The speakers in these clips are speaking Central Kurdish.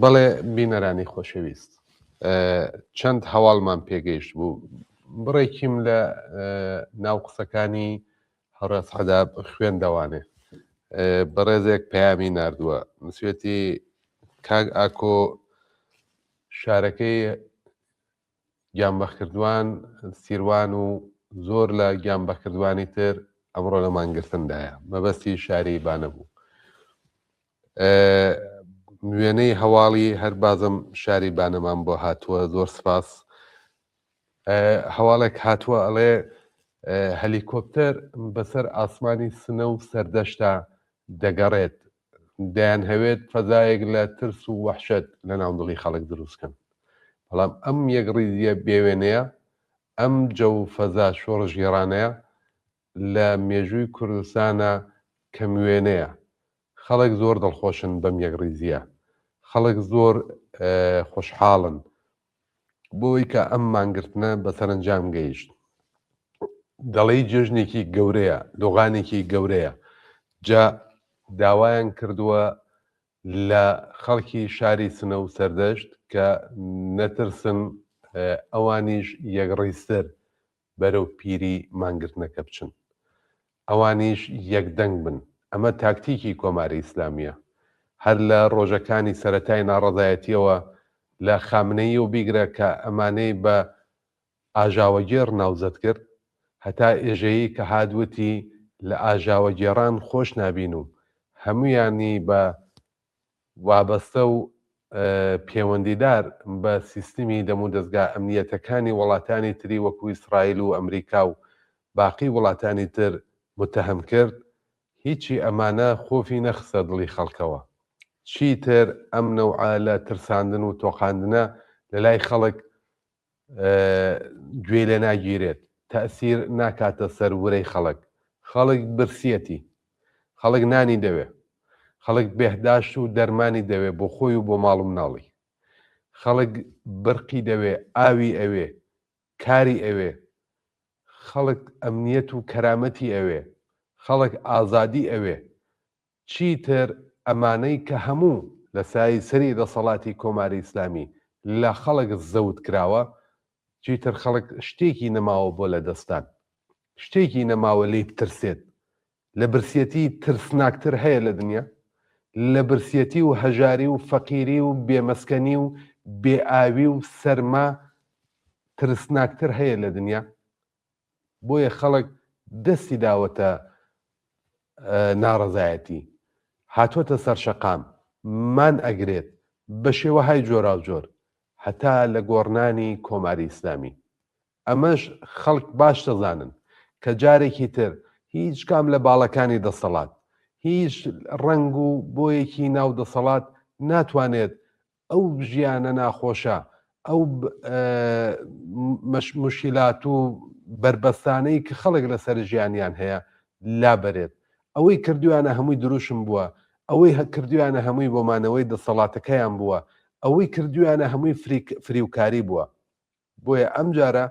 بەڵێ بینەرانی خۆشەویست، چەند هەواڵمان پێگەیشت بوو. بڕێکیم لە ناو قسەکانی هەڕێز حەداب خوێندەوانێ بەڕێزێک پەیامی ناردووە، نسوێتی کاک ئاکۆ شارەکەی گیانبەخکردوان سیروان و زۆر لە گیانبەخکردوانی تر ئەمڕۆ لە مانگرتندایە، مەبەستی شاری بانە بوو. وێنەی هەواڵی هەر بازم شاری بانەمان بۆ هاتووە، زۆر سپاس. هەواڵێک هاتووە ئەڵێ هەلیکۆپتەر بەسەر ئاسمانی سنە و سەردەشتا دەگەڕێت، دەیان هەوێت فەزایەک لە ترس و وەحشەت لە ناو دڵی خەڵک دروستکەن. بەڵام ئەم یەکڕیزیە بێوێنەیە، ئەم جەو فەزا شۆڕش گێڕانەیە لە مێژووی کوردستانە کەم وێنەیە. خەڵک زۆر دڵخۆشن بەم یەکڕیزیە، خەڵک زۆر خۆشحاڵن بۆی کە ئەم مانگرتنە بەسەرنجام گەیشت. دەڵێی جێژنێکی گەورەیە، دۆغانێکی گەورەیە. جا داوایان کردووە لە خەڵکی شاری سنە و سەردەشت کە نەترسن، ئەوانیش یەکڕیزتر بەرەو پیری مانگرتنەکە بچن، ئەوانیش یەکدەنگ بن. ئەمە تاکتیکی کۆماری ئیسلامیە. هەر لە ڕۆژەکانی سەرەتای ناڕەزایەتیەوە لە خامنەیی و بیگرە کە ئەمانەی بە ئاژاوەگێڕ ناوزەت کرد، هەتا ئێژەیی کە هادووتی لە ئاژاوەگێڕان خۆش نابین و هەمویانی بە وابەستە و پەیوەندیدار بە سیستمی دەم و دەستگا ئەمنیەتەکانی وڵاتانی تری وەکو ئیسرائیل و ئەمریکا و باقی وڵاتانی تر متەهم کرد، هیچی ئەمانە خۆفی نەخسە دڵی خەڵکەوە. چیتر ئەم نەوعە لە ترساندن و تۆقاندنە لە لای خەڵک گوێ لێ ناگیرێت، تەئسیر ناکاتە سەر ورەی خەڵک. خەڵک برسیەتی، خەڵک نانی دەوێ، خەڵک بێهداشت و دەرمانی دەوێ بۆ خۆی و بۆ ماڵ و مناڵی. خەڵک برقی دەوێ، ئاوی ئەوێ، کاری ئەوێ، خەڵک ئەمنیەت و کەرامەتی ئەوێ، خەڵک ئازادی ئەوێ. چیتر ئەمانەی کە هەموو لە سای سەری دەسەڵاتی کۆماری ئیسلامی لە خەڵک زەوت کراوە، چیتر خەڵک شتێکی نەماوە بۆ لە دەستان، شتێکی نەماوە لێی بترسێت. لە برسیەتی ترسناکتر هەیە لە دنیا، لە برسیەتی و هەژاری و فەقیری و بێمەسکەنی و بێئاوی و سەرما ترسناکتر هەیە لە دنیا. بۆیە خەڵک دەستی داوەتە ناڕەزایەتی، هاتووەتە سەرشەقام، مان ئەگرێت بە شێوەهای جۆرا و جۆر، هەتا لە گۆڕنانی کۆماری ئیسلامی. ئەمەش خەڵک باش دەزانن کە جارێکی تر هیچ کام لە باڵەکانی دەسەڵات، هیچ ڕنگ و بۆیەکی ناو دەسەڵات ناتوانێت ئەو ژیانە ناخۆشە، ئەو مشکلات و بربەستانەی کە خەڵک لەسەر ژیانیان هەیە لابەرێت. ئەوەی کردویانە هەمووی دروشم بووە، ئەوەی کردویانە هەمووی بۆمانەوەی دەسەڵاتەکەیان بووە، ئەوەی کردویانە هەمووی فریوکاری بووە. بۆیە ئەم جارە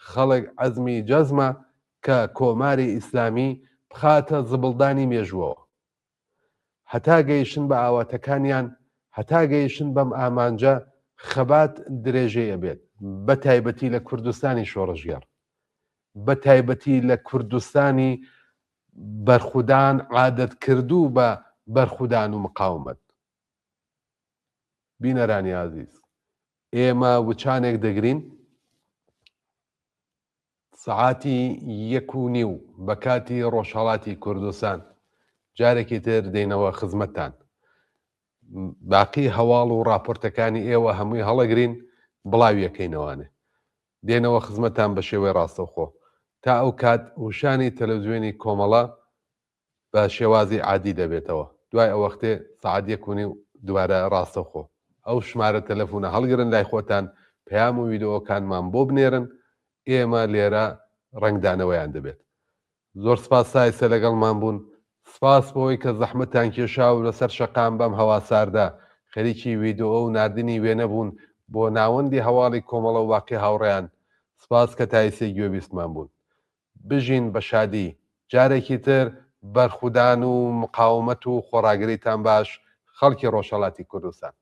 خەڵک عەزمی جەزمە کە کۆماری ئیسلامی بخاتە زبڵدانی مێژووەوە، هەتا گەیشتن بە ئاواتەکانیان، هەتا گەیشتن بەم ئامانجە خەبات درێژەی ئەبێت، بە تایبەتی لە کوردستانی شۆڕژگەڕ، بە تایبەتی لە کوردستانی بەرخودان عادەت کردوو بە بەرخودان و مقاومەت. بینەرانی عەزیز، ئێمە وچانێک دەگرین سەعاتی 1:30 بە کاتی ڕۆژهەڵاتی کوردستان، جارێکی تر دێنەوە خزمەتتان. باقی هەواڵ و راپۆرتەکانی ئێوە هەمووی هەڵەگرین، بڵاویەکەینەوانێ دێنەوە خزمەتتان بە شێوەی ڕاستەوخۆ. تا ئەو کات وشانی تەلەڤیزیۆنی کۆمەڵە بە شێوازی عادی دەبێتەوە. دوای ئەو وەختێ سەعات 1:30 دووارە ڕاستەوخۆ. ئەو ژمارە تەلەفۆنە هەڵگرن لای خۆتان، پەیام و ڤیدیۆکانمان بۆ بنێرن، ئێمە لێرە ڕنگدانەوەیان دەبێت. زۆر سپاس سایسە لەگەڵمان بوون. سپاس بۆی کە زەحمەتان کێشا و لەسەر شەقام بەم هەوا ساردا خەریکی ڤیدیۆ و ناردنی وێنە بوون بۆ ناوەندی هەواڵی کۆمەڵە و واقعی هاوڕێیان. سپاس کە تایسەی گوێبیستمان بوون. بژین بە شادی. جارێکی تر بەرخودان و مقاومەت و خۆڕاگریتان باش، خەڵکی ڕۆژهەڵاتی کوردستان.